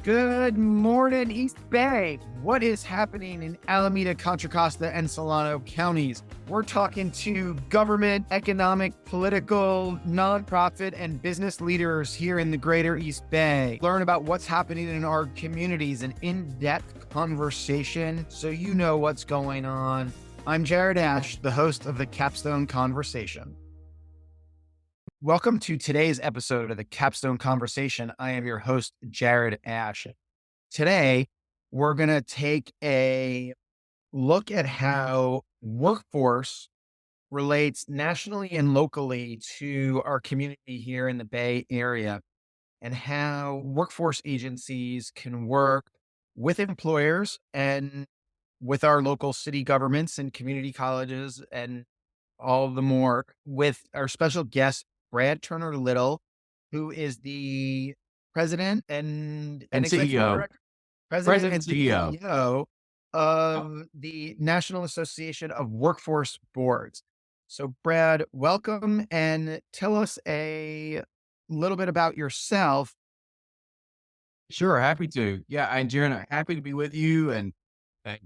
Good morning, East Bay. What is happening in Alameda, Contra Costa, and Solano counties? We're talking to government, economic, political, nonprofit, and business leaders here in the greater East Bay. Learn about what's happening in our communities, an in-depth conversation so you know what's going on. I'm Jared Ash, the host of the Capstone Conversation. Welcome to today's episode of the Capstone Conversation. I am your host, Jared Ash. Today, we're going to take a look at how workforce relates nationally and locally to our community here in the Bay Area, and how workforce agencies can work with employers and with our local city governments and community colleges and all the more, with our special guest, Brad Turner Little, who is the president and executive CEO. director, president and CEO of the National Association of Workforce Boards. So, Brad, welcome, and tell us a little bit about yourself. Sure, happy to. Yeah, and Jared, I'm happy to be with you and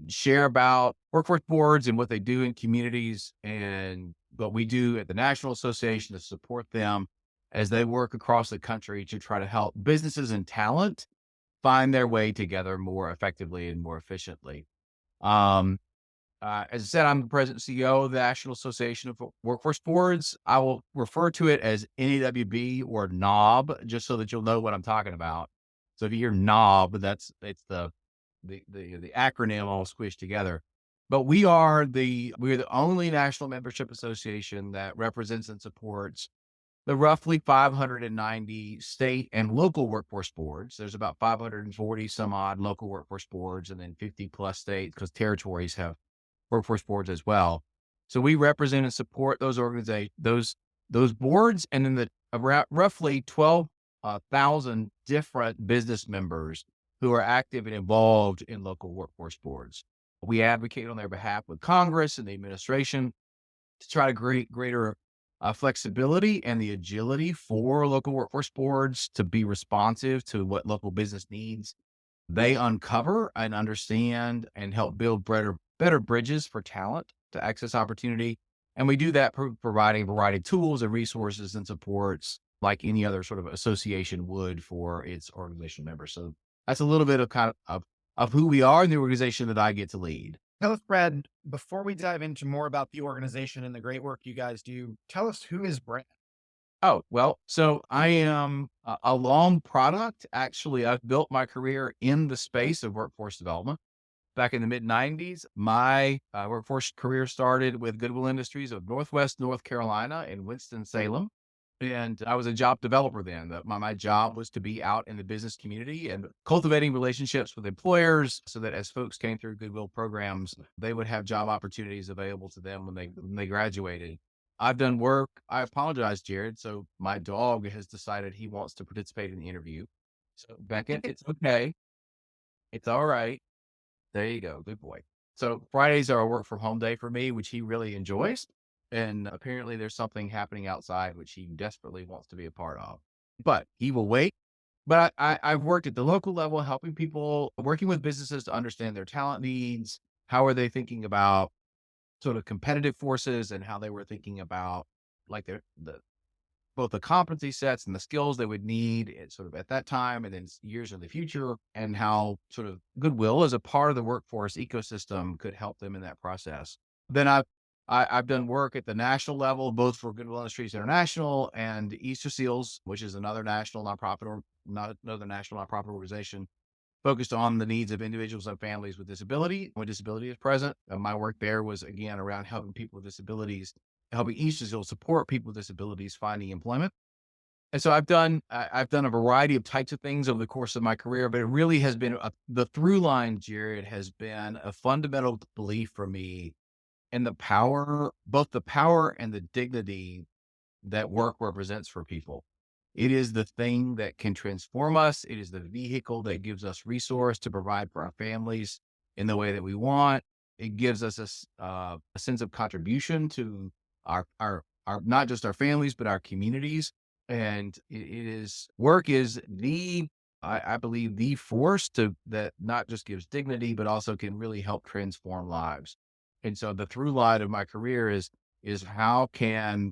share about workforce boards and what they do in communities and what we do at the National Association to support them as they work across the country to try to help businesses and talent find their way together more effectively and more efficiently. As I said, I'm the president and CEO of the National Association of Workforce Boards. I will refer to it as NAWB or NOB, just so that you'll know what I'm talking about. So if you hear NOB, it's the acronym all squished together. But we're the only national membership association that represents and supports the roughly 590 state and local workforce boards. There's about 540 some odd local workforce boards, and then 50 plus states, because territories have workforce boards as well. So we represent and support those organizations, those boards, and then the around roughly 12,000 different business members who are active and involved in local workforce boards. We advocate on their behalf with Congress and the administration to try to create greater flexibility and the agility for local workforce boards to be responsive to what local business needs. They uncover and understand and help build better bridges for talent to access opportunity. And we do that providing a variety of tools and resources and supports like any other sort of association would for its organizational members. So that's a little bit of who we are and the organization that I get to lead. Tell us, Brad, before we dive into more about the organization and the great work you guys do, tell us, who is Brad? Oh, well, so I am a long product. Actually, I've built my career in the space of workforce development. Back in the mid-90s, my workforce career started with Goodwill Industries of Northwest North Carolina in Winston-Salem. And I was a job developer then. My job was to be out in the business community and cultivating relationships with employers so that as folks came through Goodwill programs, they would have job opportunities available to them when they graduated. I've done work. I apologize, Jared. So my dog has decided he wants to participate in the interview. So Beckett, it's okay. It's all right. There you go. Good boy. So Fridays are a work from home day for me, which he really enjoys. And apparently there's something happening outside, which he desperately wants to be a part of, but he will wait. But I've worked at the local level, helping people, working with businesses to understand their talent needs. How are they thinking about sort of competitive forces, and how they were thinking about like both the competency sets and the skills they would need sort of at that time and then years in the future, and how sort of Goodwill as a part of the workforce ecosystem could help them in that process. Then I've done work at the national level, both for Goodwill Industries International and Easter Seals, which is another national nonprofit organization focused on the needs of individuals and families with disability when disability is present. And my work there was, again, around helping people with disabilities, helping Easter Seals support people with disabilities finding employment. And so I've done a variety of types of things over the course of my career, but it really has been the through line, Jared, has been a fundamental belief for me in both the power and the dignity that work represents for people. It is the thing that can transform us. It is the vehicle that gives us resource to provide for our families in the way that we want. It gives us a sense of contribution to our not just our families, but our communities. And work is the I believe the force that not just gives dignity, but also can really help transform lives. And so the through line of my career is how can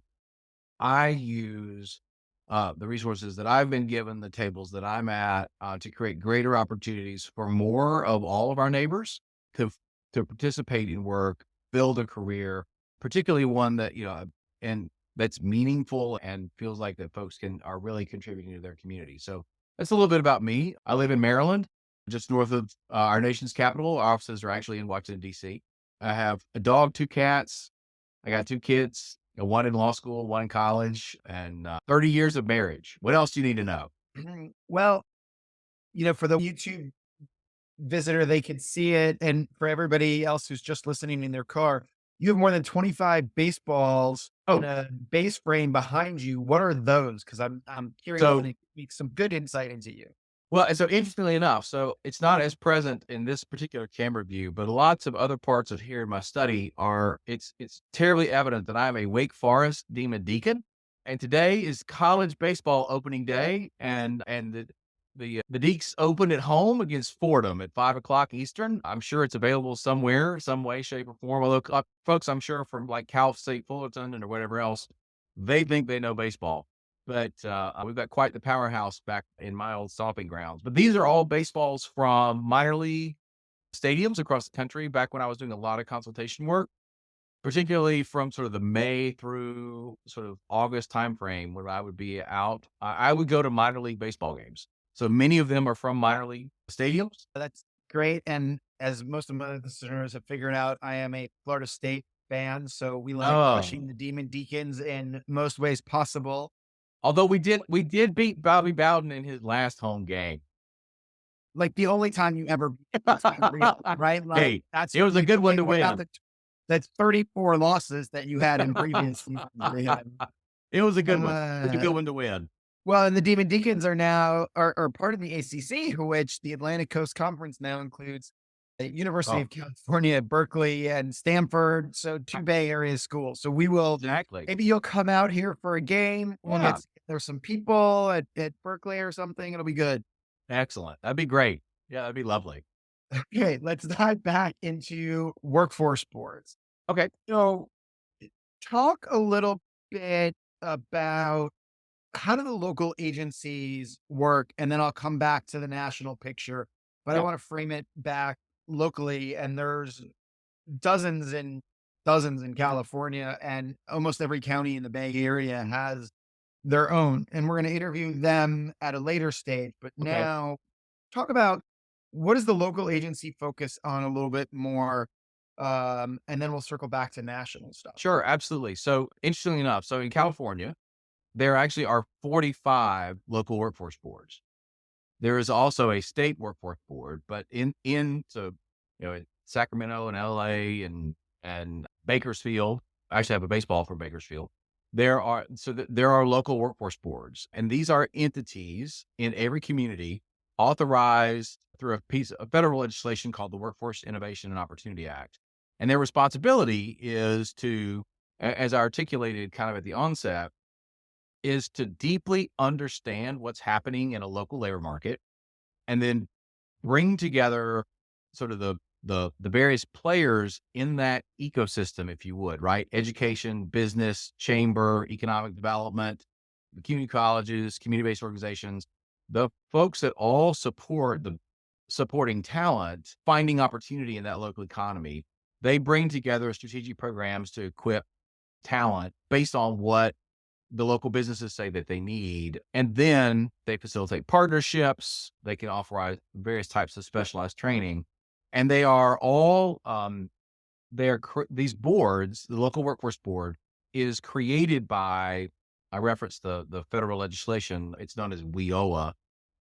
I use the resources that I've been given, the tables that I'm at, to create greater opportunities for more of all of our neighbors to to participate in work, build a career, particularly one that and that's meaningful and feels like that folks can are really contributing to their community. So that's a little bit about me. I live in Maryland, just north of our nation's capital. Our offices are actually in Washington D.C. I have a dog, two cats. I got two kids, one in law school, one in college, and 30 years of marriage. What else do you need to know? Well, for the YouTube visitor, they could see it. And for everybody else who's just listening in their car, you have more than 25 baseballs in Oh, a base frame behind you. What are those? Because I'm curious and so it gives some good insight into you. well, and so interestingly enough, so it's not as present in this particular camera view, but lots of other parts of here in my study are it's terribly evident that I'm a Wake Forest Demon Deacon. And today is college baseball opening day, and the Deeks open at home against Fordham at 5 o'clock Eastern. I'm sure it's available somewhere, some way, shape, or form. Although folks, I'm sure from like Cal State Fullerton or whatever else, they think they know baseball. But we've got quite the powerhouse back in my old stomping grounds. But these are all baseballs from minor league stadiums across the country back when I was doing a lot of consultation work, particularly from sort of the May through sort of August timeframe where I would be out. I would go to minor league baseball games. So many of them are from minor league stadiums. That's great. And as most of my listeners have figured out, I am a Florida State fan. So we like Oh, crushing the Demon Deacons in most ways possible. although we did beat Bobby Bowden in his last home game. Like the only time you ever beat the team, really, right? Like Hey, that's it was a really good one great. to What about win. that's 34 losses that you had in previous seasons? They had. It was a good one. It was a Uh, good one to win. well, and the Demon Deacons are now are part of the ACC, which the Atlantic Coast Conference now includes the University Oh, of California, Berkeley, and Stanford. So two Bay Area schools. So we will exactly. maybe you'll come out here for a game. We'll Yeah. get there's some people at Berkeley or something. It'll be good. Excellent. That'd be great. Yeah, that'd be lovely. Okay, let's dive back into workforce boards. Okay. So, talk a little bit about how do the local agencies work, and then I'll come back to the national picture. But I Yeah. want to frame it back locally, and there's dozens and dozens in California, and almost every county in the Bay Area has their own. And we're going to interview them at a later stage. But Okay. now, talk about what does the local agency focus on a little bit more, and then we'll circle back to national stuff. Sure. Absolutely. So interestingly enough, so in California, there actually are 45 local workforce boards. There is also a state workforce board, but in Sacramento and LA and Bakersfield, I actually have a baseball from Bakersfield. There are local workforce boards, and these are entities in every community authorized through a piece of federal legislation called the Workforce Innovation and Opportunity Act. And their responsibility is to, as I articulated kind of at the onset, is to deeply understand what's happening in a local labor market and then bring together sort of the various players in that ecosystem, if you would, right? Education, business, chamber, economic development, the community colleges, community-based organizations, the folks that all support the supporting talent, finding opportunity in that local economy. They bring together strategic programs to equip talent based on what the local businesses say that they need. And then they facilitate partnerships. They can authorize various types of specialized training. And they are all, these boards, the local workforce board is created by, I referenced the federal legislation. It's known as WIOA.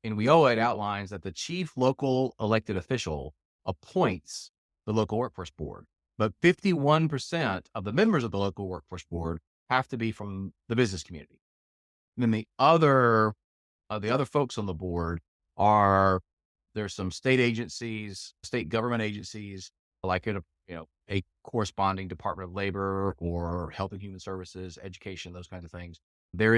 In WIOA, it outlines that the chief local elected official appoints the local workforce board, but 51% of the members of the local workforce board have to be from the business community. And then the other folks on the board are there's some state agencies, state government agencies, like a corresponding Department of Labor or Health and Human Services, education, those kinds of things. There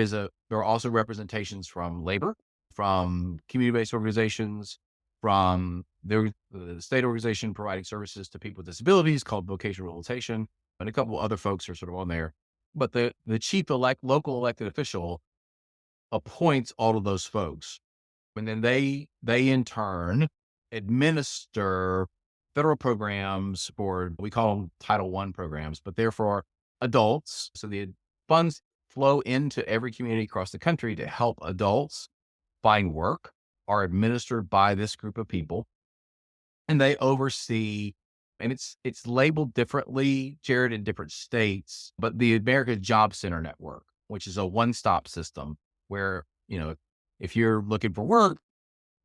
are also representations from labor, from community-based organizations, from the state organization providing services to people with disabilities called vocational rehabilitation, and a couple other folks are sort of on there. But the chief local elected official appoints all of those folks. And then they in turn administer federal programs for, we call them Title I programs, but they're for adults. So the funds flow into every community across the country to help adults find work, are administered by this group of people. And they oversee, and it's labeled differently, Jared, in different states, but the American Job Center Network, which is a one-stop system where, if you're looking for work,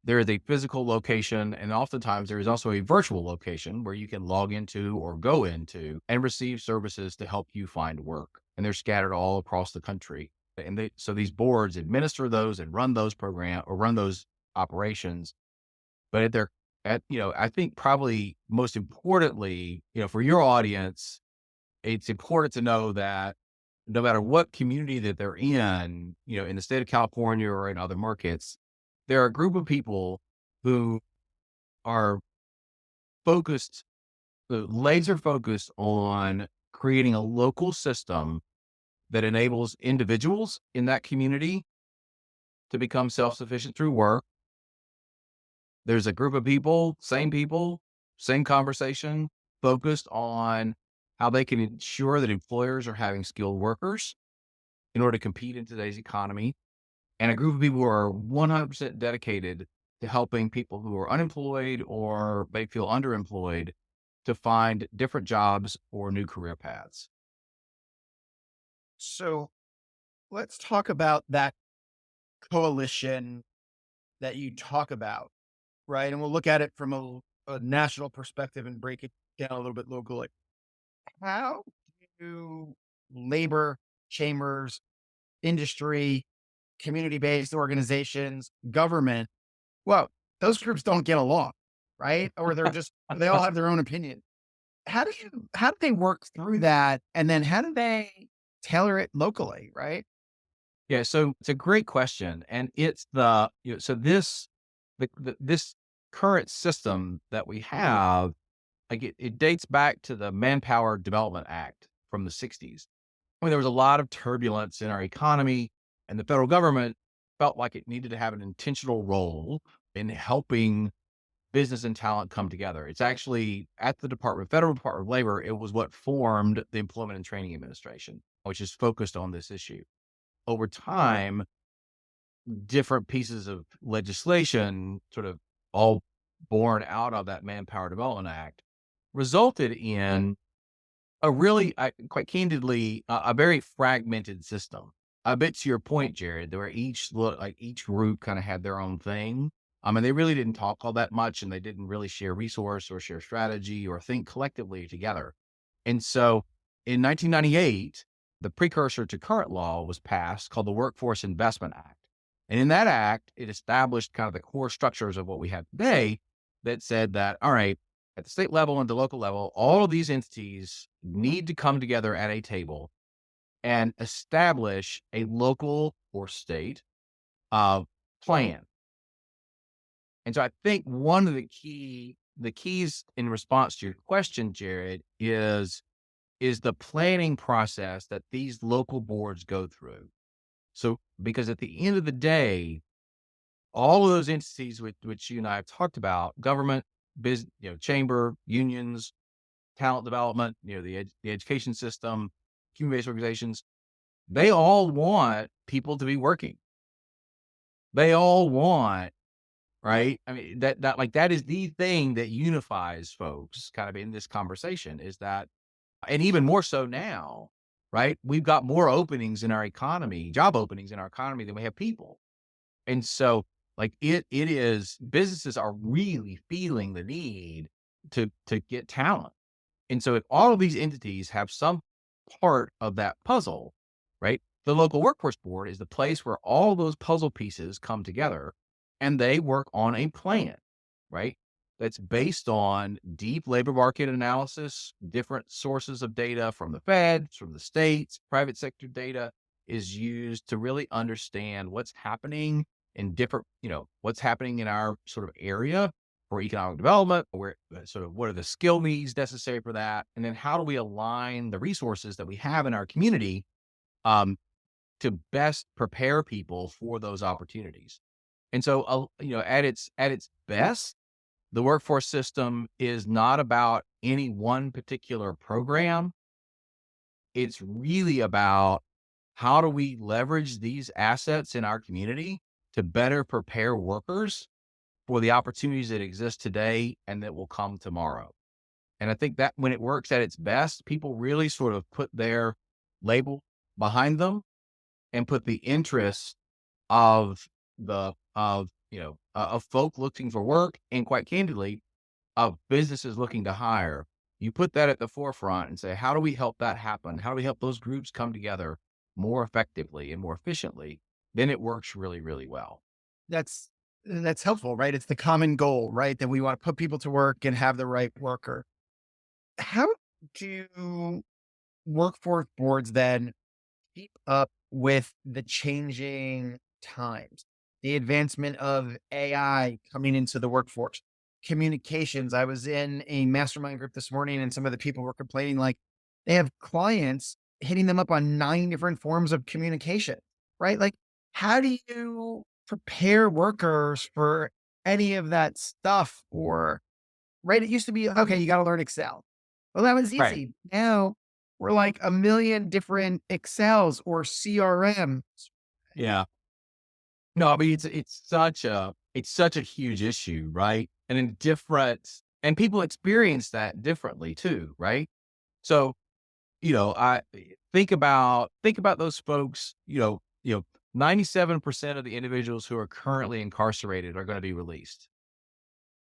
there is a physical location, and oftentimes there is also a virtual location where you can log into or go into and receive services to help you find work. And they're scattered all across the country. And so these boards administer those and run those programs or run those operations. But I think probably most importantly, for your audience, it's important to know that no matter what community that they're in the state of California or in other markets, there are a group of people who are focused, laser focused on creating a local system that enables individuals in that community to become self-sufficient through work. There's a group of people, same conversation, focused on how they can ensure that employers are having skilled workers in order to compete in today's economy. And a group of people who are 100% dedicated to helping people who are unemployed or may feel underemployed to find different jobs or new career paths. So let's talk about that coalition that you talk about, right? And we'll look at it from a national perspective and break it down a little bit locally. How do labor chambers, industry, community-based organizations, government, well, those groups don't get along, right? Or they all have their own opinion. How do they work through that? And then how do they tailor it locally, right? Yeah, so it's a great question, and it's so this current system that we have, like it dates back to the Manpower Development Act from the '60s. I mean, there was a lot of turbulence in our economy, and the federal government felt like it needed to have an intentional role in helping business and talent come together. It's actually at the Federal Department of Labor, it was what formed the Employment and Training Administration, which is focused on this issue. Over time, different pieces of legislation, sort of all born out of that Manpower Development Act, resulted in quite candidly, a very fragmented system. A bit to your point, Jared, where each group kind of had their own thing. I mean, they really didn't talk all that much, and they didn't really share resource or share strategy or think collectively together. And so in 1998, the precursor to current law was passed called the Workforce Investment Act. And in that act, it established kind of the core structures of what we have today that said that, all right, at the state level and the local level, all of these entities need to come together at a table and establish a local or state plan. And so I think one of the keys in response to your question, Jared, is the planning process that these local boards go through. So, because at the end of the day, all of those entities which you and I have talked about, government, business, chamber, unions, talent development, the education system, community-based organizations, they all want people to be working. They all want, right? I mean, that is the thing that unifies folks kind of in this conversation is that, and even more so now, right? We've got more openings in our economy, job openings in our economy than we have people. And so it is, businesses are really feeling the need to get talent. And so if all of these entities have some part of that puzzle, right? The local workforce board is the place where all those puzzle pieces come together and they work on a plan, right? That's based on deep labor market analysis, different sources of data from the feds, from the states, private sector data is used to really understand what's happening in different, what's happening in our sort of area for economic development, where sort of what are the skill needs necessary for that, and then how do we align the resources that we have in our community um, to best prepare people for those opportunities. And so, at its best, the workforce system is not about any one particular program. It's really about how do we leverage these assets in our community to better prepare workers for the opportunities that exist today and that will come tomorrow. And I think that when it works at its best, people really sort of put their label behind them and put the interests of of folk looking for work, and quite candidly, of businesses looking to hire. You put that at the forefront and say, how do we help that happen? How do we help those groups come together more effectively and more efficiently? Then it works really, really well. That's that's helpful, right? It's the common goal, right? That we want to put people to work and have the right worker. How do workforce boards then keep up with the changing times, the advancement of AI coming into the workforce, communications? I was in a mastermind group this morning and some of the people were complaining like they have clients hitting them up on 9 different forms of communication, right? Like, how do you prepare workers for any of that stuff? Or, right, it used to be, okay, you got to learn Excel. Well, that was Right. easy. Now we're like a million different Excels or CRM. Yeah. No, I mean it's such a huge issue, right? And people experience that differently too, right? So, I think about those folks, 97% of the individuals who are currently incarcerated are going to be released,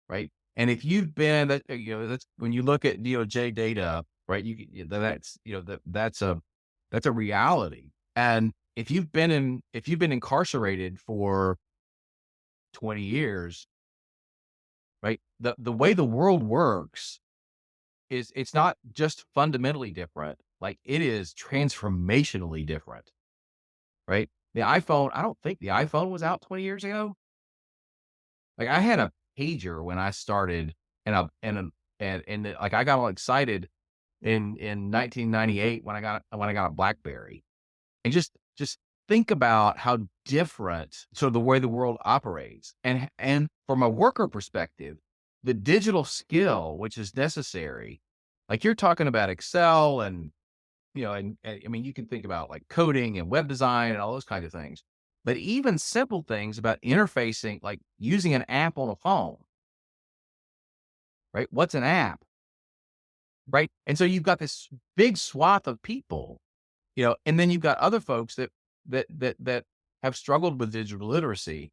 right? And if you've been that, that's when you look at DOJ data, right? That's a reality. And if you've been incarcerated for 20 years, right? The way the world works is it's not just fundamentally different, like it is transformationally different, right? I don't think the iPhone was out 20 years ago. Like I had a pager when I started and I got all excited in 1998 when I got a BlackBerry. And just think about how different so the way the world operates. And from a worker perspective, the digital skill which is necessary, like you're talking about Excel and I mean, you can think about like coding and web design and all those kinds of things. But even simple things about interfacing, like using an app on a phone, right? What's an app, right? And so you've got this big swath of people, and then you've got other folks that have struggled with digital literacy,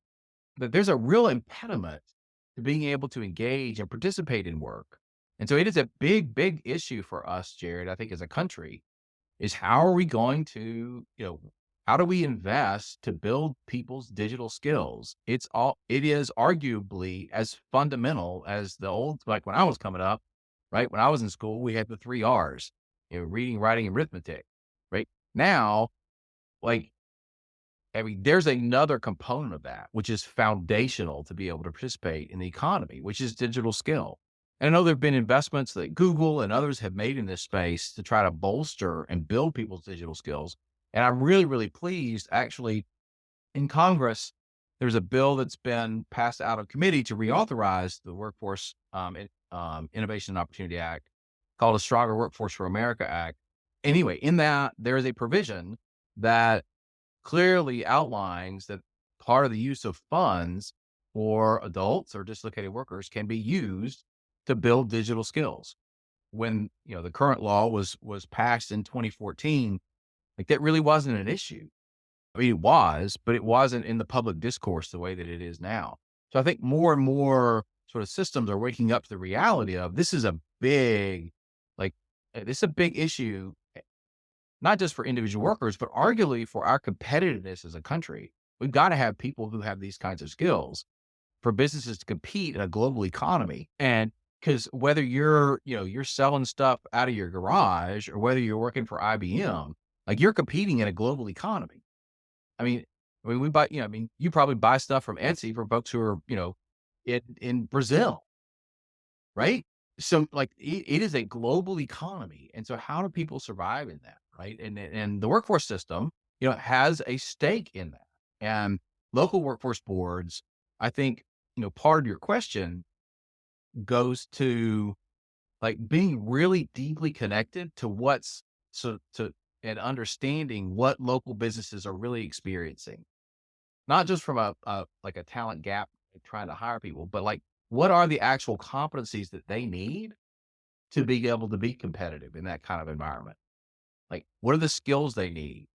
that there's a real impediment to being able to engage and participate in work. And so it is a big, big issue for us, Jared, I think as a country, is how are we going to, how do we invest to build people's digital skills? It is arguably as fundamental as the old, like when I was coming up, right? When I was in school, we had the 3 R's, reading, writing, and arithmetic, right? Now, like, I mean, there's another component of that, which is foundational to be able to participate in the economy, which is digital skill. And I know there have been investments that Google and others have made in this space to try to bolster and build people's digital skills. And I'm really, really pleased. Actually, in Congress, there's a bill that's been passed out of committee to reauthorize the Workforce Innovation and Opportunity Act, called a Stronger Workforce for America Act. Anyway, in that, there is a provision that clearly outlines that part of the use of funds for adults or dislocated workers can be used to build digital skills. When, the current law was passed in 2014, like that really wasn't an issue. I mean, it was, but it wasn't in the public discourse the way that it is now. So I think more and more sort of systems are waking up to the reality of this is a big, like, this is a big issue, not just for individual workers, but arguably for our competitiveness as a country. We've got to have people who have these kinds of skills for businesses to compete in a global economy. And because whether you're selling stuff out of your garage or whether you're working for IBM, like you're competing in a global economy. I mean, I mean, we buy, I mean, you probably buy stuff from Etsy for folks who are, in Brazil, right? So like it is a global economy. And so how do people survive in that? Right. And the workforce system, has a stake in that. And local workforce boards, I think, part of your question goes to like being really deeply connected to what's so to and understanding what local businesses are really experiencing, not just from like a talent gap, like trying to hire people, but like what are the actual competencies that they need to be able to be competitive in that kind of environment? Like, what are the skills they need?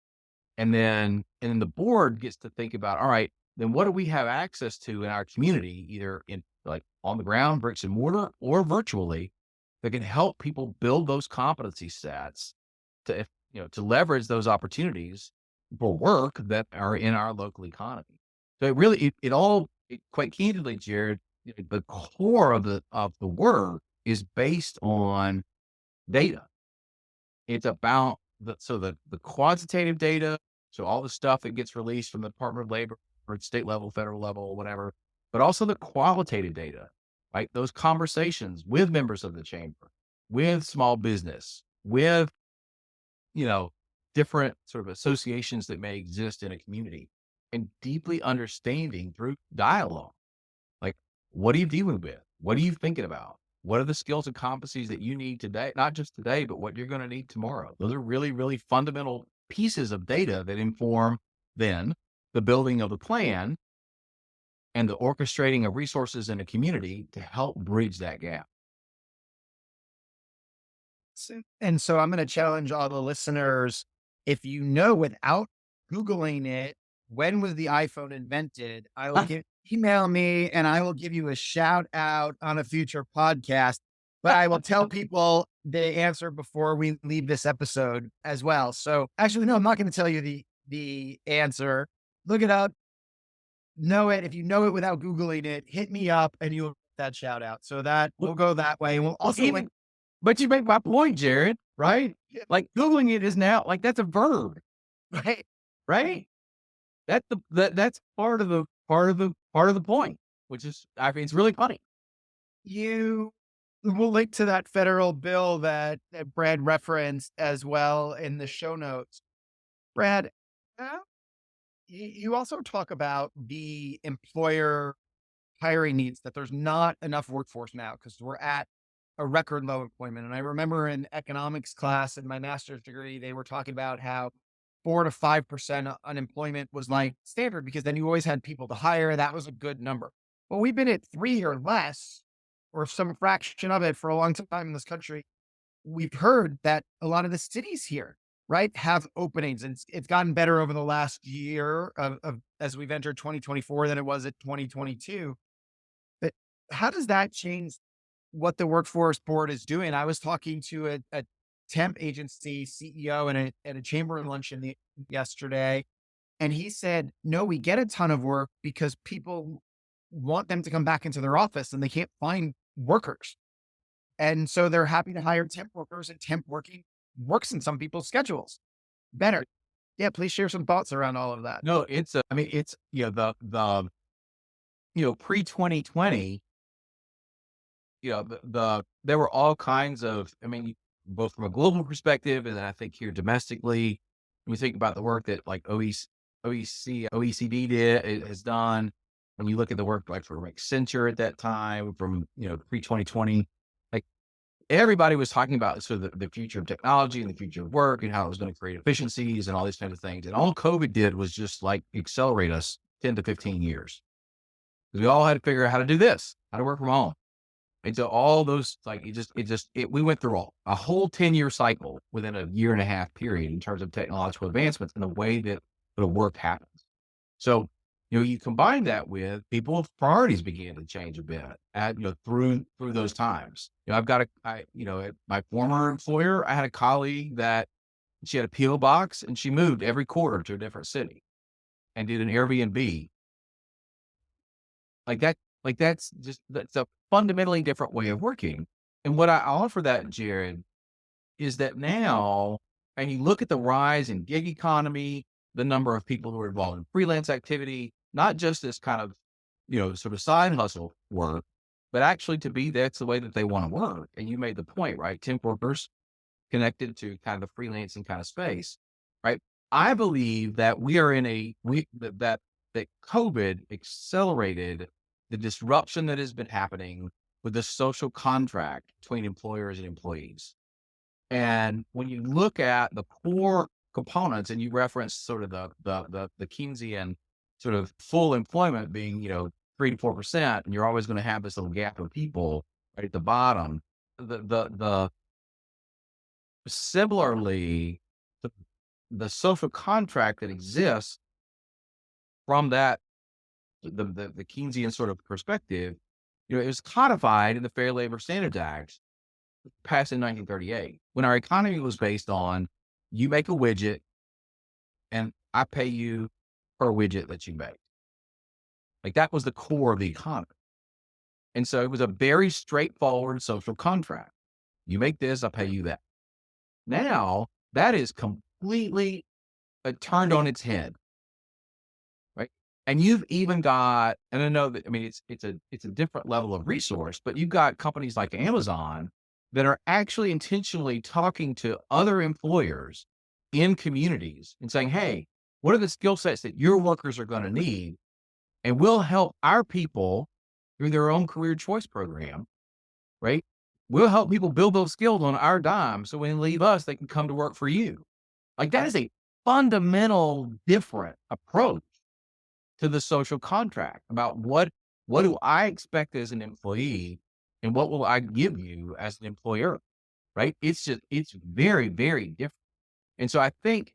And then the board gets to think about, all right, then what do we have access to in our community, either in like on the ground, bricks and mortar, or virtually, that can help people build those competency sets to leverage those opportunities for work that are in our local economy. So it really, quite candidly, Jared, the core of the work is based on data. It's about the quantitative data, so all the stuff that gets released from the Department of Labor or at state level, federal level, whatever, but also the qualitative data, right? Those conversations with members of the chamber, with small business, with, you know, different sort of associations that may exist in a community, and deeply understanding through dialogue. Like, what are you dealing with? What are you thinking about? What are the skills and competencies that you need today? Not just today, but what you're going to need tomorrow. Those are really, really fundamental pieces of data that inform then the building of the plan and the orchestrating of resources in a community to help bridge that gap. And so I'm going to challenge all the listeners. If you know without Googling it, when was the iPhone invented? I will email me and I will give you a shout out on a future podcast. But I will tell people the answer before we leave this episode as well. So actually, no, I'm not going to tell you the answer. Look it up, know it. If you know it without Googling it, hit me up and you'll get that shout out. So that we'll go that way. And we'll also link. But you make my point, Jared, right? Like Googling it is now like that's a verb, Right. right? That's part of the point, which is, I mean, it's really funny. You will link to that federal bill that Brad referenced as well in the show notes. Brad, uh, you also talk about the employer hiring needs, that there's not enough workforce now because we're at a record low employment. And I remember in economics class in my master's degree, they were talking about how 4 to 5% unemployment was like standard because then you always had people to hire. That was a good number. Well, we've been at 3 or less, or some fraction of it for a long time in this country. We've heard that a lot of the cities here, right, have openings, and it's gotten better over the last year of as we've entered 2024 than it was at 2022. But how does that change what the workforce board is doing? I was talking to a temp agency CEO at a chamber luncheon yesterday, and he said, "No, we get a ton of work because people want them to come back into their office and they can't find workers. And so they're happy to hire temp workers, and temp working works in some people's schedules better." Yeah, please share some thoughts around all of that. No, I mean, it's, pre-2020, there were all kinds of, I mean, both from a global perspective and then I think here domestically, when we think about the work that like OECD has done, when you look at the work like for Accenture at that time, from, pre-2020, like everybody was talking about sort of the future of technology and the future of work and how it was going to create efficiencies and all these kinds of things. And all COVID did was just like accelerate us 10 to 15 years. Because we all had to figure out how to do this, how to work from home. And so all those, like, we went through a whole 10-year cycle within a year and a half period in terms of technological advancements and the way that the work happens. So, you combine that with people's priorities began to change a bit through those times. I've got at my former employer, I had a colleague that she had a PO box and she moved every quarter to a different city and did an Airbnb like that. Like that's a fundamentally different way of working. And what I offer that, Jared, is that now, and you look at the rise in gig economy, the number of people who are involved in freelance activity, not just this kind of, sort of side hustle work, but actually to be that's the way that they want to work. And you made the point, right? Temp workers connected to kind of the freelancing kind of space, right? I believe that we are in a we that COVID accelerated the disruption that has been happening with the social contract between employers and employees. And when you look at the core components, and you reference sort of the Keynesian sort of full employment being 3 to 4%, and you're always going to have this little gap of people right at the bottom. The Similarly, the, the social contract that exists from that the Keynesian sort of perspective, it was codified in the Fair Labor Standards Act passed in 1938, when our economy was based on you make a widget and I pay you per widget that you make. Like that was the core of the economy. And so it was a very straightforward social contract. You make this, I pay you that. Now that is completely turned on its head, right? And you've even got, and I know that, I mean, it's a different level of resource, but you've got companies like Amazon that are actually intentionally talking to other employers in communities and saying, hey, what are the skill sets that your workers are going to need? And we'll help our people through their own career choice program, right? We'll help people build those skills on our dime. So when they leave us, they can come to work for you. Like that is a fundamental different approach to the social contract about what do I expect as an employee and what will I give you as an employer, right? It's very, very different. And so I think,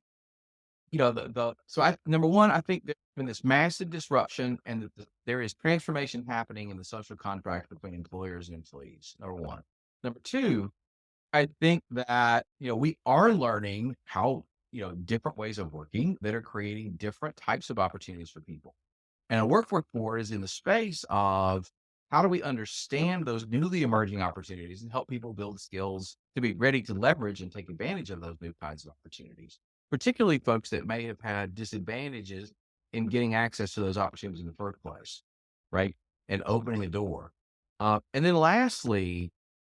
number one, I think there's been this massive disruption and that there is transformation happening in the social contract between employers and employees, number one. Number two, I think that, we are learning how, different ways of working that are creating different types of opportunities for people. And a workforce board is in the space of how do we understand those newly emerging opportunities and help people build skills to be ready to leverage and take advantage of those new kinds of opportunities, particularly folks that may have had disadvantages in getting access to those opportunities in the first place, right? And opening the door. And then lastly,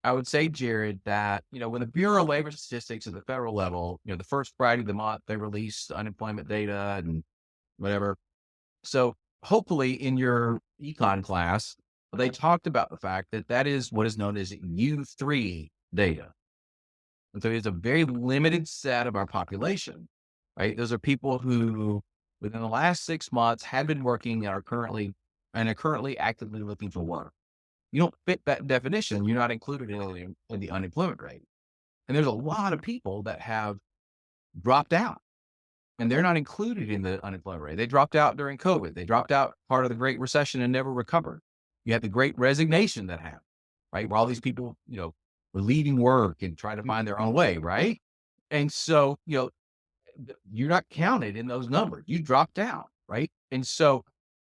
I would say, Jared, that, when the Bureau of Labor Statistics at the federal level, the first Friday of the month, they release unemployment data and whatever. So hopefully in your econ class, they talked about the fact that that is what is known as U3 data. And so it's a very limited set of our population, right? Those are people who within the last 6 months had been working and are currently actively looking for work. You don't fit that definition. You're not included in the unemployment rate. And there's a lot of people that have dropped out and they're not included in the unemployment rate. They dropped out during COVID. They dropped out part of the Great Recession and never recovered. You had the Great Resignation that happened, right? Where all these people, were leaving work and trying to find their own way, right? And so, you're not counted in those numbers. You dropped out, right? And so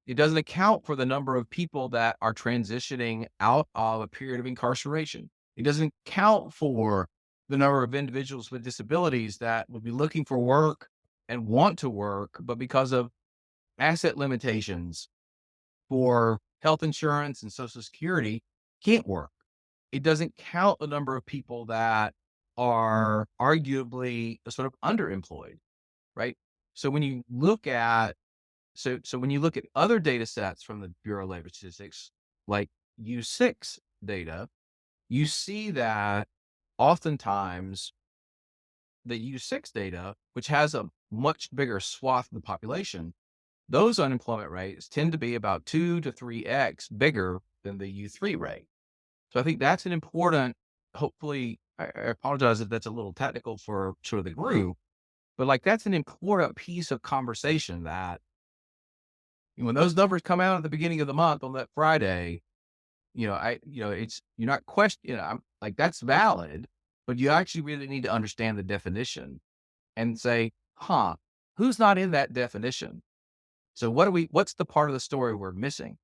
it doesn't account for the number of people that are transitioning out of a period of incarceration. It doesn't count for the number of individuals with disabilities that would be looking for work and want to work, but because of asset limitations for health insurance and Social Security, can't work. It doesn't count the number of people that are arguably sort of underemployed, right? So when you look at when you look at other data sets from the Bureau of Labor Statistics, like U6 data, you see that oftentimes the U6 data, which has a much bigger swath of the population, those unemployment rates tend to be about 2 to 3x bigger than the U3 rate. So I think that's an important, hopefully, I apologize if that's a little technical for sort of the group, but like that's an important piece of conversation that when those numbers come out at the beginning of the month on that Friday, it's, you're not questioning, I'm like, that's valid, but you actually really need to understand the definition and say, who's not in that definition? So what's the part of the story we're missing?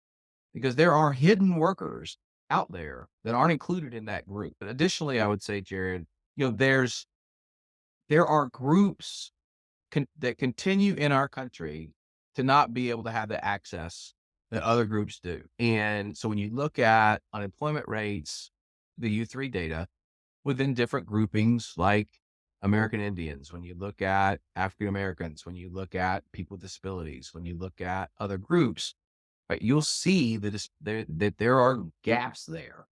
Because there are hidden workers out there that aren't included in that group. But additionally, I would say, Jared, there are groups that continue in our country to not be able to have the access that other groups do. And so when you look at unemployment rates, the U3 data within different groupings like American Indians, when you look at African Americans, when you look at people with disabilities, when you look at other groups, right, you'll see that there are gaps there,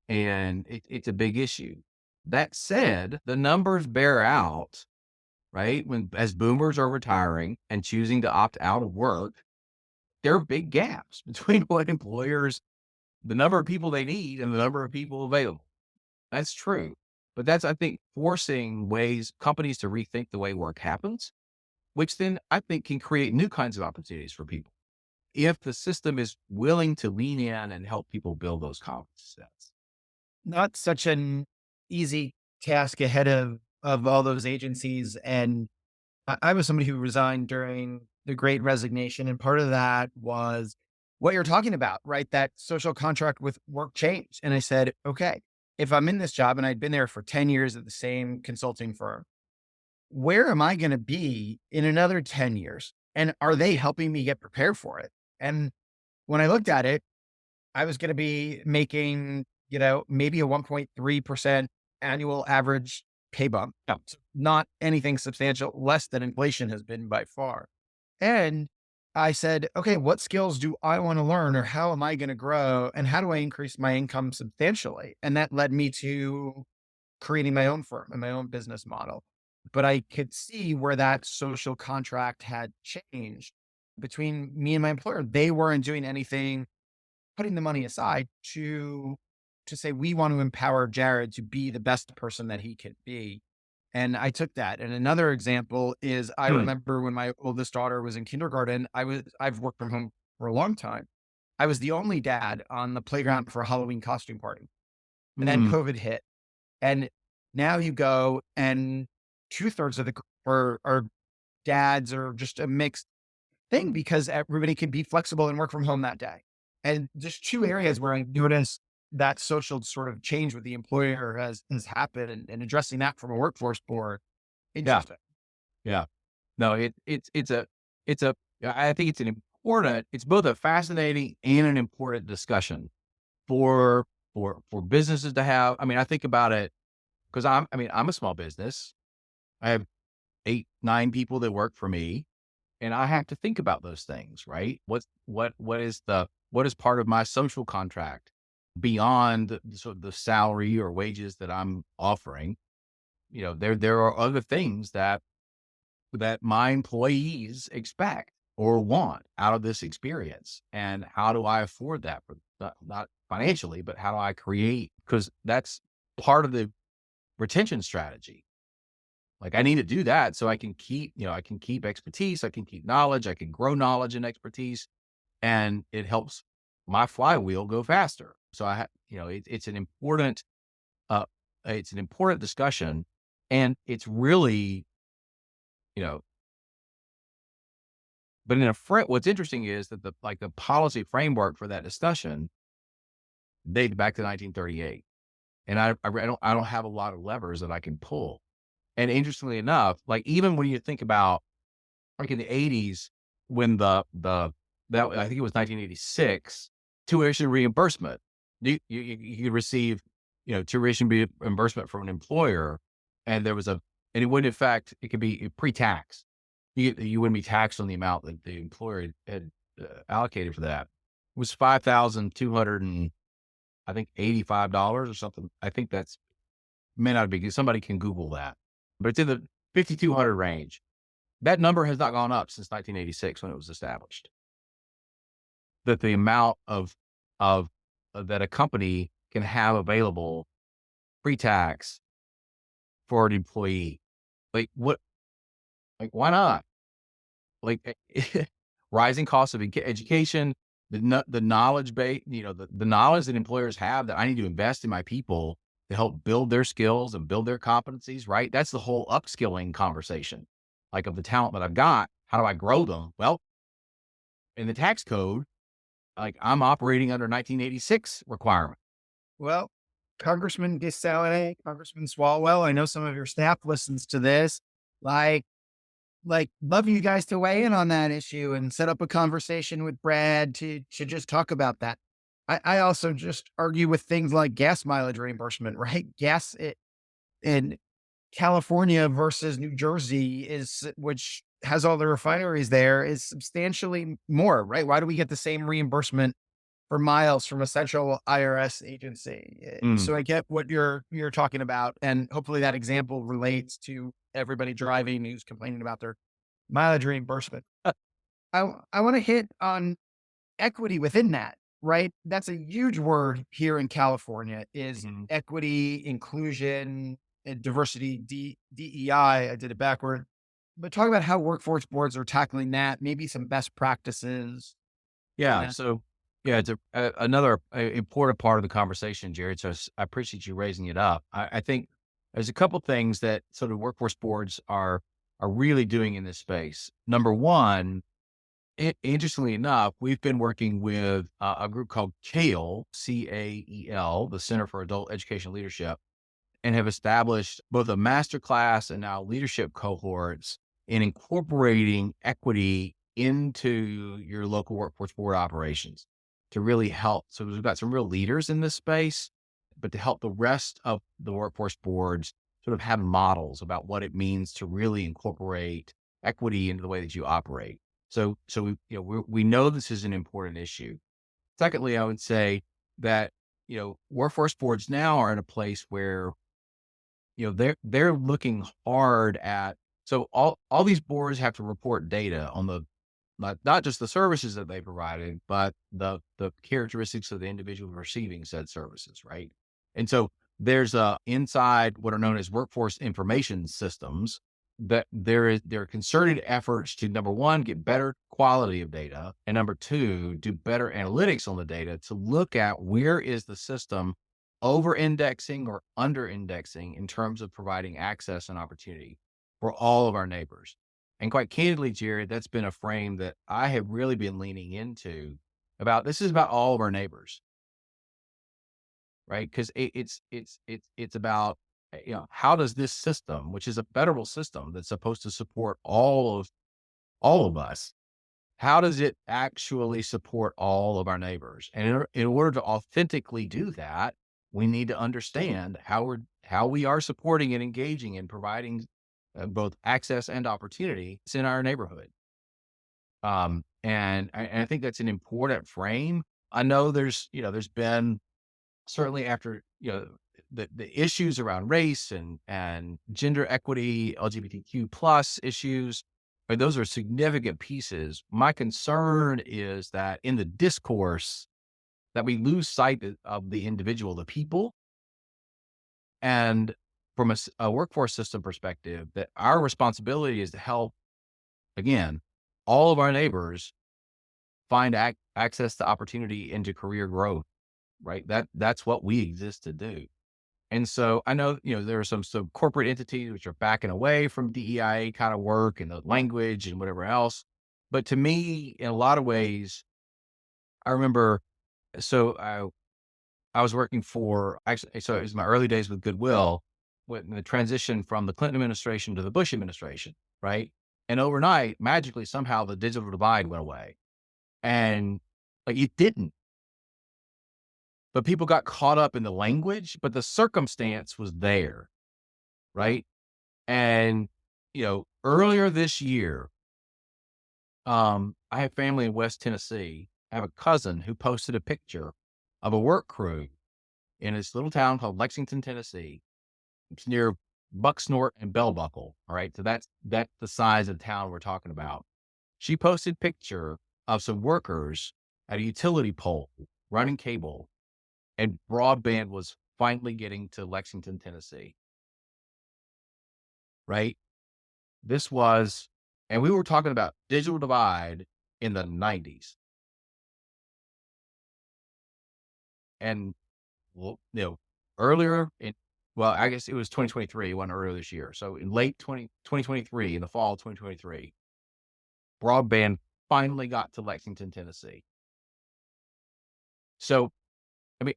and it's a big issue. That said, the numbers bear out, right? When as boomers are retiring and choosing to opt out of work, there are big gaps between what employers, the number of people they need and the number of people available. That's true. But that's, I think, forcing companies to rethink the way work happens, which then I think can create new kinds of opportunities for people if the system is willing to lean in and help people build those confidence sets. Not such an easy task ahead of all those agencies. And I was somebody who resigned during the Great Resignation, and part of that was what you're talking about, right? That social contract with work changed. And I said, okay, if I'm in this job and I'd been there for 10 years at the same consulting firm, where am I going to be in another 10 years? And are they helping me get prepared for it? And when I looked at it, I was going to be making, maybe a 1.3% annual average pay bump. Yeah. So not anything substantial, less than inflation has been by far. And I said, okay, what skills do I want to learn, or how am I going to grow, and how do I increase my income substantially? And that led me to creating my own firm and my own business model. But I could see where that social contract had changed between me and my employer. They weren't doing anything, putting the money aside to say, we want to empower Jared to be the best person that he can be. And I took that. And another example is, I Hmm. remember when my oldest daughter was in kindergarten, I've worked from home for a long time. I was the only dad on the playground for a Halloween costume party. And then Mm. COVID hit. And now you go, and 2/3 of the are dads, or just a mixed thing, because everybody can be flexible and work from home that day. And just two areas where I noticed that social sort of change with the employer has happened, and addressing that from a workforce board. Yeah. Interesting. Yeah. No, it's a, I think it's both a fascinating and an important discussion for, for businesses to have. I mean, I think about it because I'm a small business. I have 8, 9 people that work for me, and I have to think about those things, right? What is part of my social contract beyond sort of the salary or wages that I'm offering? There are other things that my employees expect or want out of this experience. And how do I afford that for not financially, but how do I create? Because that's part of the retention strategy. Like I need to do that so I can keep expertise, I can keep knowledge, I can grow knowledge and expertise, and it helps my flywheel go faster. So uh, it's an important discussion, and it's really, you know, but what's interesting is that the policy framework for that discussion dated back to 1938. And I don't have a lot of levers that I can pull. And interestingly enough, like even when you think about like in the 80s, when that I think it was 1986, tuition reimbursement, you could receive, tuition reimbursement from an employer, and and it would, in fact, it could be pre-tax. You wouldn't be taxed on the amount that the employer had allocated for that. It was 5,200 and I think $85 or something. I think that's may not be. Somebody can Google that, but it's in the 5,200 range. That number has not gone up since 1986 when it was established. That the amount of that a company can have available pre-tax for an employee, like what, like why not? Like rising costs of education, the knowledge base, the knowledge that employers have that I need to invest in my people to help build their skills and build their competencies. Right, that's the whole upskilling conversation. Like of the talent that I've got, how do I grow them? Well, in the tax code, like I'm operating under 1986 requirement. Well, Congressman DeSalet, Congressman Swalwell, I know some of your staff listens to this. Like, like, love you guys to weigh in on that issue and set up a conversation with Brad to just talk about that. I also just argue with things like gas mileage reimbursement, right? Gas in California versus New Jersey which has all the refineries there, is substantially more, right? Why do we get the same reimbursement for miles from a central IRS agency? Mm. So I get what you're talking about, and hopefully that example relates to everybody driving who's complaining about their mileage reimbursement. I want to hit on equity within that, right? That's a huge word here in California, is Mhm. equity, inclusion, and diversity, DEI. I did it backward. But talk about how workforce boards are tackling that, maybe some best practices. Yeah. Yeah. So, yeah, it's another important part of the conversation, Jared. So I appreciate you raising it up. I think there's a couple things that sort of workforce boards are really doing in this space. Number one, interestingly enough, we've been working with a group called CAEL, CAEL, the Center for Adult Education Leadership, and have established both a master class and now leadership cohorts in incorporating equity into your local workforce board operations to really help. So we've got some real leaders in this space, but to help the rest of the workforce boards sort of have models about what it means to really incorporate equity into the way that you operate. So we know this is an important issue. Secondly, I would say that workforce boards now are in a place where they're looking hard at. So all these boards have to report data on the not just the services that they provided, but the characteristics of the individual receiving said services, right? And so there's inside what are known as workforce information systems that there are concerted efforts to, number one, get better quality of data, and number two, do better analytics on the data to look at where is the system over indexing or under indexing in terms of providing access and opportunity for all of our neighbors. And quite candidly, Jared, that's been a frame that I have really been leaning into about. This is about all of our neighbors, right? Because it's about how does this system, which is a federal system that's supposed to support all of us, how does it actually support all of our neighbors? And in order to authentically do that, we need to understand how we are supporting and engaging and providing both access and opportunity in our neighborhood. And I think that's an important frame. I know there's been, certainly after, the issues around race and gender equity, LGBTQ plus issues, but those are significant pieces. My concern is that in the discourse that we lose sight of the individual, the people, and from a workforce system perspective, that our responsibility is to help, again, all of our neighbors find access to opportunity into career growth, right? That's what we exist to do. And so I know, there are some corporate entities which are backing away from DEIA kind of work and the language and whatever else. But to me, in a lot of ways, I remember, so I was working for, actually, so it was my early days with Goodwill, when the transition from the Clinton administration to the Bush administration, right? And overnight, magically, somehow the digital divide went away. And like it didn't, but people got caught up in the language, but the circumstance was there, right? And, earlier this year, I have family in West Tennessee. I have a cousin who posted a picture of a work crew in this little town called Lexington, Tennessee. It's near Bucksnort and Bell Buckle. All right. So that's the size of the town we're talking about. She posted picture of some workers at a utility pole running cable, and broadband was finally getting to Lexington, Tennessee. Right. This was, and we were talking about digital divide in the 90s. And, well, earlier in, well, I guess it was 2023, it wasn't earlier this year. So in late 2023, in the fall of 2023, broadband finally got to Lexington, Tennessee. So, I mean,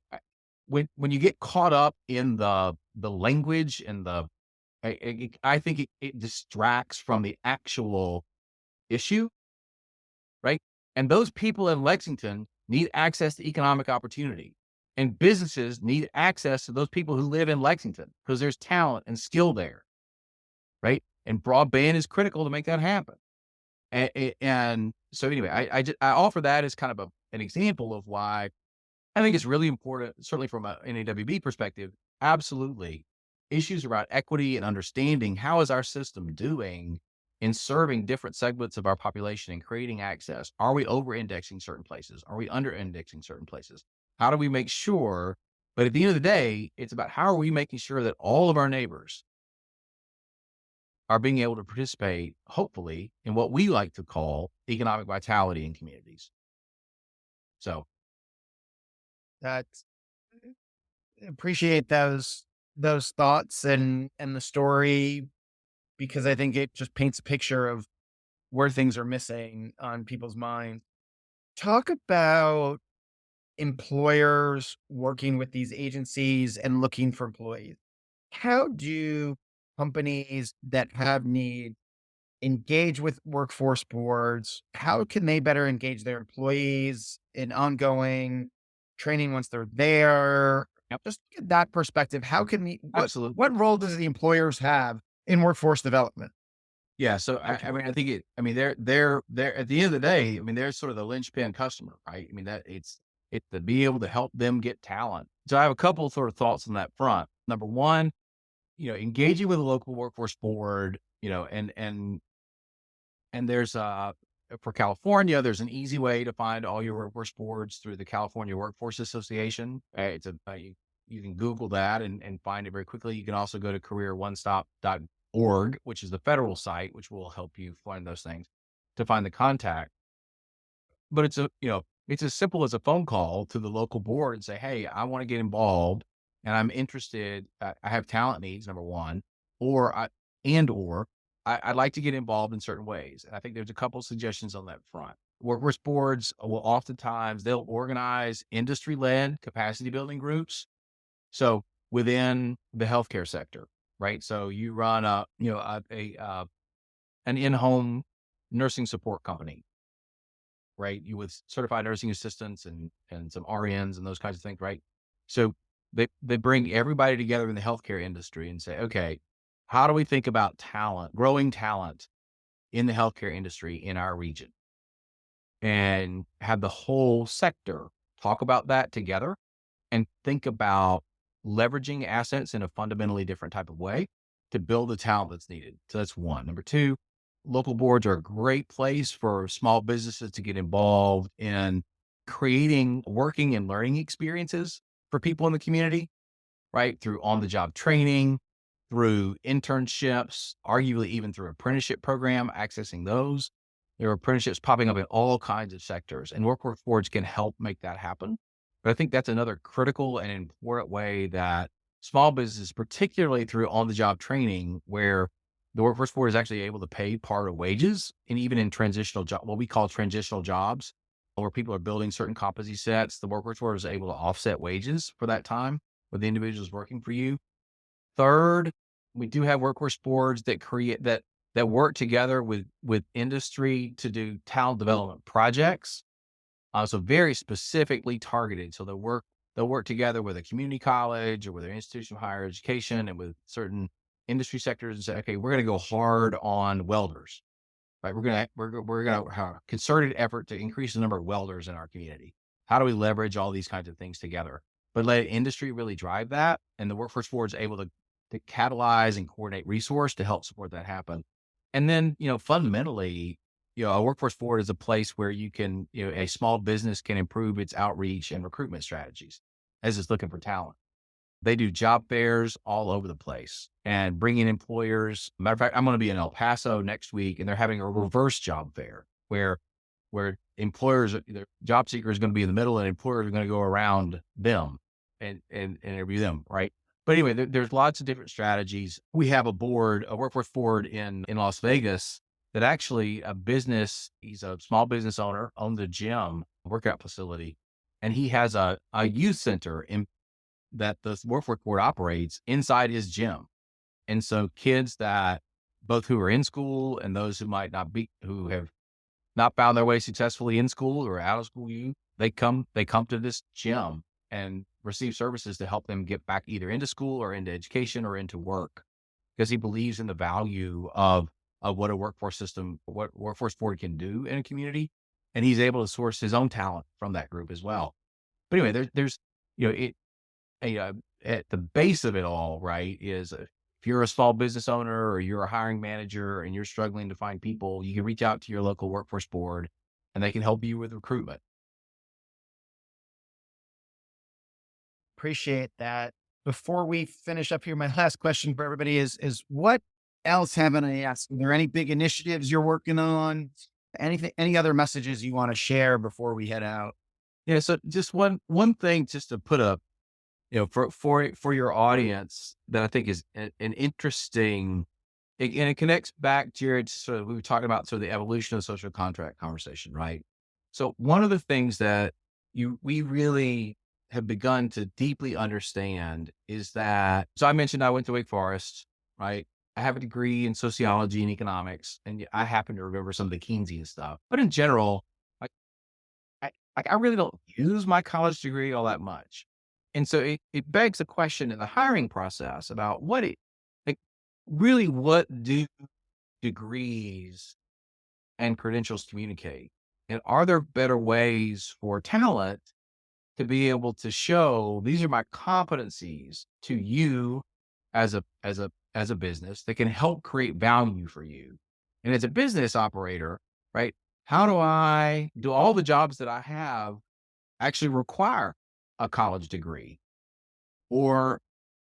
when you get caught up in the language and I think it distracts from the actual issue, right? And those people in Lexington need access to economic opportunity. And businesses need access to those people who live in Lexington because there's talent and skill there, right? And broadband is critical to make that happen. And so anyway, I offer that as kind of an example of why I think it's really important, certainly from a NAWB perspective. Absolutely, issues around equity and understanding how is our system doing in serving different segments of our population and creating access. Are we over-indexing certain places? Are we under-indexing certain places? How do we make sure? But at the end of the day, it's about how are we making sure that all of our neighbors are being able to participate, hopefully, in what we like to call economic vitality in communities. So, That's appreciate those thoughts and the story because I think it just paints a picture of where things are missing on people's minds. Talk about employers working with these agencies and looking for employees. How do companies that have need engage with workforce boards? How can they better engage their employees in ongoing training once they're there? yep, Just get that perspective. How can we absolutely. what role does the employers have in workforce development? Yeah, so I mean, I think I mean, they're at the end of the day, I mean, they're sort of the linchpin customer, right? I mean, that it's to be able to help them get talent. So I have a couple sort of thoughts on that front. Number one, engaging with a local workforce board, and there's for California, there's an easy way to find all your workforce boards through the California Workforce Association. It's you can Google that and find it very quickly. You can also go to careeronestop.org, which is the federal site, which will help you find those things to find the contact. But it's as simple as a phone call to the local board and say, "Hey, I want to get involved and I'm interested. I have talent needs, number one, or I'd like to get involved in certain ways." And I think there's a couple of suggestions on that front. Workforce boards will oftentimes they'll organize industry-led capacity building groups. So within the healthcare sector, right? So you run an in-home nursing support company, right? You with certified nursing assistants and some RNs and those kinds of things, right? So they bring everybody together in the healthcare industry and say, okay, how do we think about talent, growing talent in the healthcare industry in our region? And have the whole sector talk about that together and think about leveraging assets in a fundamentally different type of way to build the talent that's needed. So that's one. Number two, local boards are a great place for small businesses to get involved in creating working and learning experiences for people in the community, right? Through on the job training, through internships, arguably even through apprenticeship program, accessing those. There are apprenticeships popping up in all kinds of sectors, and workforce boards can help make that happen. But I think that's another critical and important way that small businesses, particularly through on the job training, where the workforce board is actually able to pay part of wages, and even in transitional job, what we call transitional jobs, where people are building certain competency sets, the workforce board is able to offset wages for that time with the individuals working for you. Third, we do have workforce boards that create that work together with industry to do talent development projects. So very specifically targeted. So they'll work together with a community college or with an institution of higher education and with certain industry sectors and say, okay, we're going to go hard on welders, right? We're going to have a concerted effort to increase the number of welders in our community. How do we leverage all these kinds of things together? But let industry really drive that, and the workforce board is able to catalyze and coordinate resource to help support that happen. And then, fundamentally, a workforce board is a place where you can, a small business can improve its outreach and recruitment strategies as it's looking for talent. They do job fairs all over the place and bring in employers. Matter of fact, I'm going to be in El Paso next week, and they're having a reverse job fair where employers, the job seeker is going to be in the middle, and employers are going to go around them and interview them, right? But anyway, there's lots of different strategies. We have a workforce board in Las Vegas that actually he's a small business owner, owns a gym, workout facility, and he has a youth center that the workforce board operates inside his gym. And so kids that both who are in school and those who might not be, who have not found their way successfully in school or out of school youth, they come to this gym and receive services to help them get back either into school or into education or into work, because he believes in the value of what a workforce system, what workforce board can do in a community, and he's able to source his own talent from that group as well. But anyway, there's it a, at the base of it all, right, is if you're a small business owner or you're a hiring manager and you're struggling to find people, you can reach out to your local workforce board and they can help you with recruitment. Appreciate that. Before we finish up here, my last question for everybody is what else haven't I asked? Are there any big initiatives you're working on? Anything, any other messages you want to share before we head out? Yeah. So just one thing, just to put up, for your audience, that I think is an interesting, and it connects back, Jared, to sort of, we were talking about sort of the evolution of the social contract conversation, right? So one of the things that we really have begun to deeply understand is that, so I mentioned I went to Wake Forest, right? I have a degree in sociology and economics, and I happen to remember some of the Keynesian stuff. But in general, like I really don't use my college degree all that much. And so it begs the question in the hiring process about like, really, what do degrees and credentials communicate? And are there better ways for talent to be able to show these are my competencies to you as a business that can help create value for you? And as a business operator, right? How do all the jobs that I have actually require a college degree? Or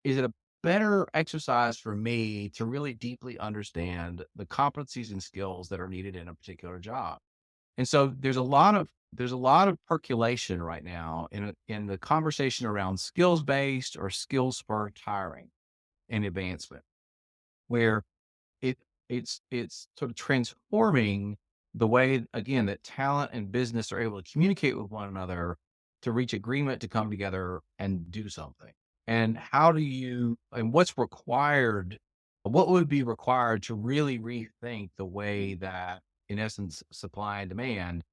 is it a better exercise for me to really deeply understand the competencies and skills that are needed in a particular job? And so there's a lot of percolation right now in the conversation around skills based or skills spurred hiring and advancement, where it it's sort of transforming the way, again, that talent and business are able to communicate with one another to reach agreement to come together and do something. And what's required, what would be required to really rethink the way that, in essence, supply and demand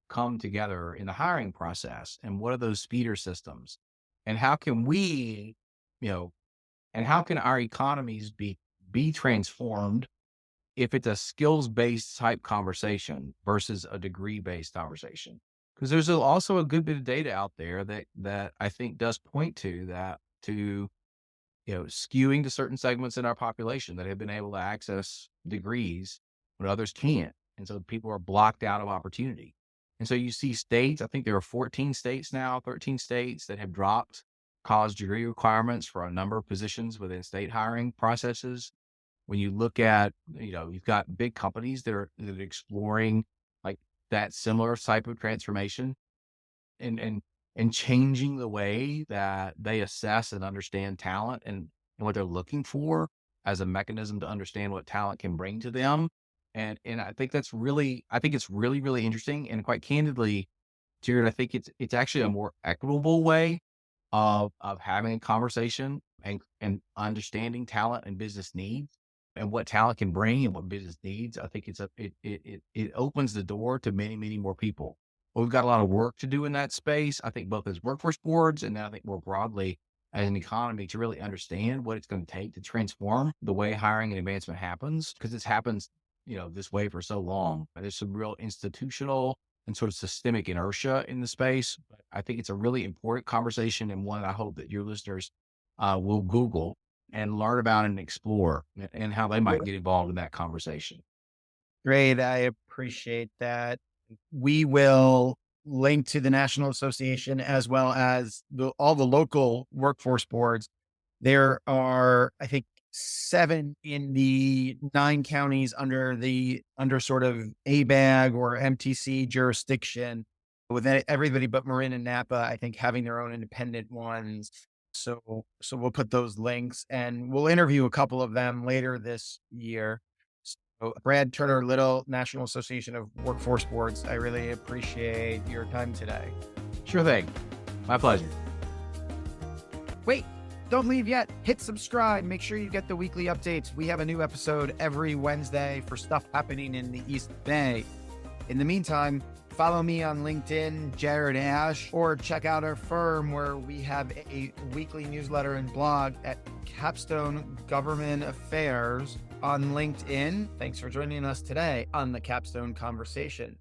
come together in the hiring process? And what are those feeder systems? And how can we, you know, and how can our economies be transformed if it's a skills-based type conversation versus a degree-based conversation? Because there's also a good bit of data out there that I think does point to that, to, skewing to certain segments in our population that have been able to access degrees when others can't. And so people are blocked out of opportunity. And so you see states, I think there are 14 states now, 13 states that have dropped college degree requirements for a number of positions within state hiring processes. When you look at, you've got big companies that are exploring like that similar type of transformation, and changing the way that they assess and understand talent, and what they're looking for as a mechanism to understand what talent can bring to them. And I think it's really, really interesting. And quite candidly, Jared, I think it's actually a more equitable way of having a conversation and understanding talent and business needs and what talent can bring and what business needs. I think it opens the door to many, many more people. Well, we've got a lot of work to do in that space, I think, both as workforce boards and then I think more broadly as an economy, to really understand what it's going to take to transform the way hiring and advancement happens, because this happens, this way for so long. There's some real institutional and sort of systemic inertia in the space. But I think it's a really important conversation, and one I hope that your listeners will Google and learn about and explore, and how they might get involved in that conversation. Great. I appreciate that. We will link to the National Association as well as all the local workforce boards. There are, I think, 7 in the 9 counties under sort of ABAG or MTC jurisdiction, with everybody but Marin and Napa, I think, having their own independent ones. So we'll put those links and we'll interview a couple of them later this year. So Brad Turner Little, National Association of Workforce Boards, I really appreciate your time today. Sure thing. My pleasure. Wait, Don't leave yet. Hit subscribe. Make sure you get the weekly updates. We have a new episode every Wednesday for stuff happening in the East Bay. In the meantime, follow me on LinkedIn, Jared Ash, or check out our firm where we have a weekly newsletter and blog at Capstone Government Affairs on LinkedIn. Thanks for joining us today on the Capstone Conversation.